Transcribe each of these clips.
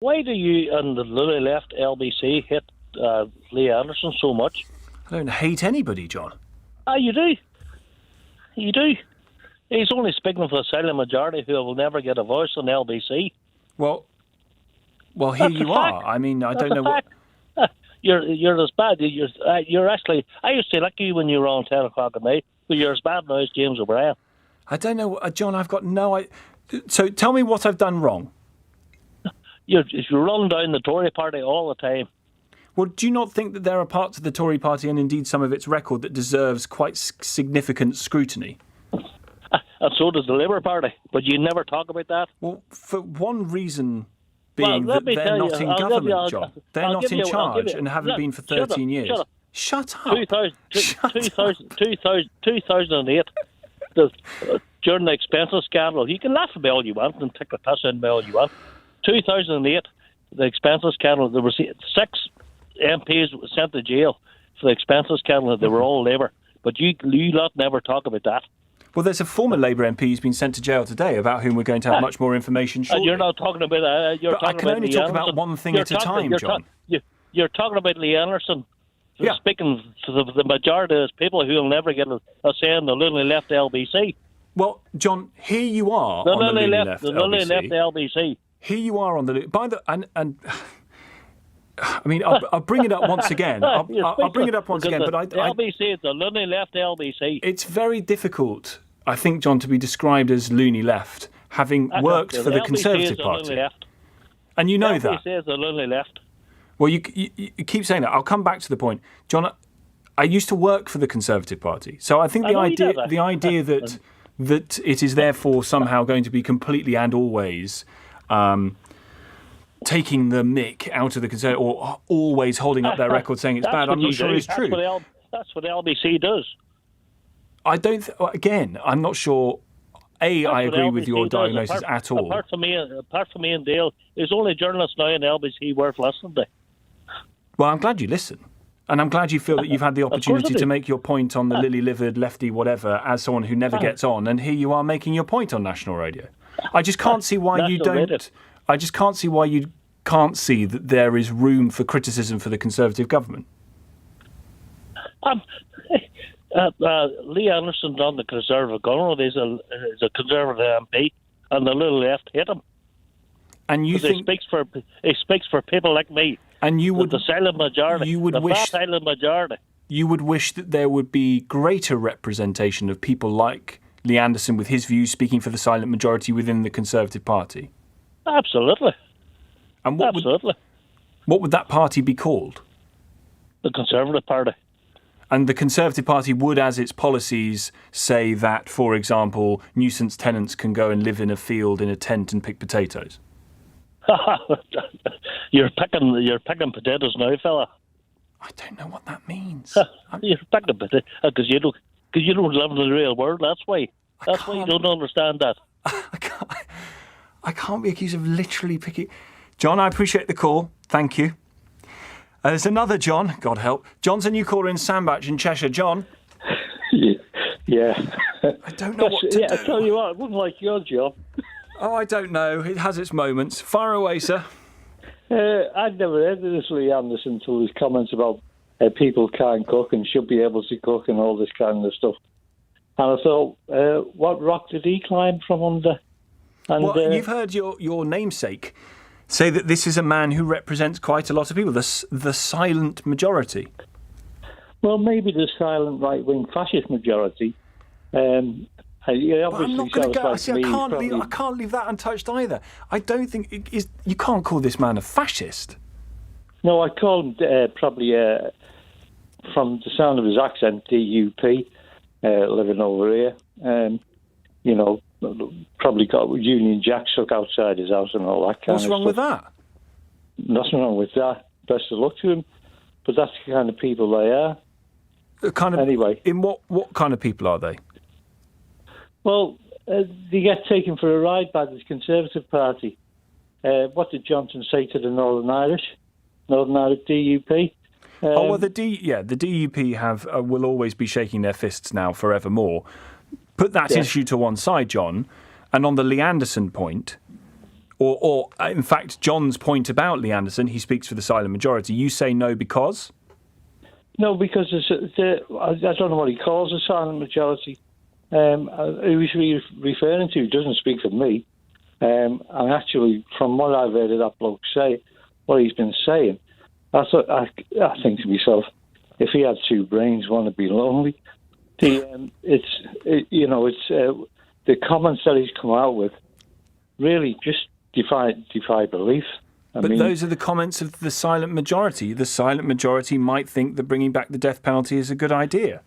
why do you and the Lily left LBC hit Lee Anderson so much? I don't hate anybody, John. You do. You do. He's only speaking for the silent majority who will never get a voice on LBC. Well, here you are. I mean, I don't know what. You're as bad. You're actually. I used to like you when you were on 10 o'clock at night, but you're as bad now as James O'Brien. I don't know, John. I've got no. So tell me what I've done wrong. You're running down the Tory party all the time. Well, do you not think that there are parts of the Tory party and indeed some of its record that deserves quite significant scrutiny? And so does the Labour Party, but you never talk about that. Well, for one reason being that they're not in government, John. They're not in charge and haven't been for 13 years. Shut up. 2008, during the expenses scandal, you can laugh about all you want and take the piss in about all you want. 2008, the expenses scandal, there were 6 MPs sent to jail for the expenses scandal. They were all Labour. But you lot never talk about that. Well, there's a former Labour MP who's been sent to jail today about whom we're going to have much more information shortly. You're not talking about that. I can only talk about one thing at a time, John. You're talking about Lee Anderson. Yeah. Speaking to the majority of people who will never get a say in the Lily left LBC. Well, John, here you are on the Lily left LBC. Here you are on the I mean, I'll bring it up once again. I'll bring it up once again. But LBC is the loony left LBC. It's very difficult, I think, John, to be described as loony left, having worked for the Conservative Party. And you know that. LBC is the loony left. Well, you keep saying that. I'll come back to the point, John. I used to work for the Conservative Party, so I think the idea that it is therefore somehow going to be completely and always taking the mick out of the Conservative, or always holding up their record saying it's bad, I'm not sure is true. That's what LBC does. I don't. Again, I'm not sure. I agree with your diagnosis at all. Apart from me and Dale, there's only journalists now in LBC worth listening to. Well, I'm glad you listen. And I'm glad you feel that you've had the opportunity to make your point on the lily-livered, lefty, whatever, as someone who never gets on. And here you are making your point on national radio. I just can't see why you don't. I just can't see why you can't see that there is room for criticism for the Conservative government. Lee Anderson's on the Conservative government. He's a Conservative MP, and the little left hit him. And you think he speaks for people like me? And you would the silent majority. You would wish silent majority. You would wish that there would be greater representation of people like Lee Anderson with his views speaking for the silent majority within the Conservative Party. Absolutely. And what would that party be called? The Conservative Party. And the Conservative Party would, as its policies, say that, for example, nuisance tenants can go and live in a field in a tent and pick potatoes. You're picking potatoes now, fella. I don't know what that means. You're picking potatoes because you don't live in the real world. That's why. That's why you don't understand that. I can't be accused of literally picking. John, I appreciate the call. Thank you. There's another John. God help. John's a new caller in Sandbach in Cheshire. John. Yeah. I don't know what to do. I tell you what, I wouldn't like your job. Oh, I don't know. It has its moments. Fire away, sir. I'd never heard of this Lee Anderson until his comments about people can't cook and should be able to cook and all this kind of stuff. And I thought, what rock did he climb from under? And, well, you've heard your namesake say that this is a man who represents quite a lot of people, the silent majority. Well, maybe the silent right-wing fascist majority. I'm not going to go. See, I can't leave that untouched either. I don't think you can't call this man a fascist. No, I call him probably, from the sound of his accent, DUP, living over here. Probably got Union Jack stuck outside his house and all that kind of stuff. What's wrong with that? Nothing wrong with that. Best of luck to him. But that's the kind of people they are. Anyway. In what kind of people are they? Well, they get taken for a ride by the Conservative Party. What did Johnson say to the Northern Irish DUP? The DUP will always be shaking their fists now forevermore. Put that issue to one side, John, and on the Lee Anderson point, Or in fact, John's point about Lee Anderson, he speaks for the silent majority. You say no because? No, because I don't know what he calls a silent majority. Who he's referring to doesn't speak for me. And actually, from what I've heard of that bloke say, what he's been saying, I think to myself, if he had two brains, one would be lonely. The comments that he's come out with really just defy belief. But those are the comments of the silent majority. The silent majority might think that bringing back the death penalty is a good idea.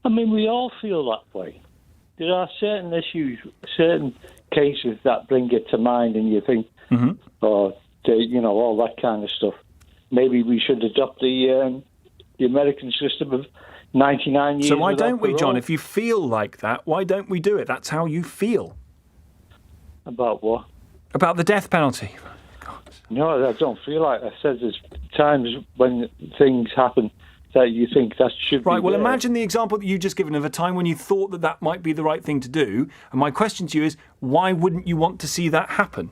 I mean, we all feel that way. There are certain issues, certain cases that bring it to mind, and you think, all that kind of stuff. Maybe we should adopt the American system of 99 years. So why don't we, John? If you feel like that, why don't we do it? That's how you feel. About what? About the death penalty. God. No, I don't feel like that. I said there's times when things happen that you think that should be right, well, there. imagine the example that you've just given of a time when you thought that might be the right thing to do. And my question to you is, why wouldn't you want to see that happen?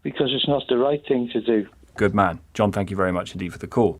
Because it's not the right thing to do. Good man. John, thank you very much indeed for the call.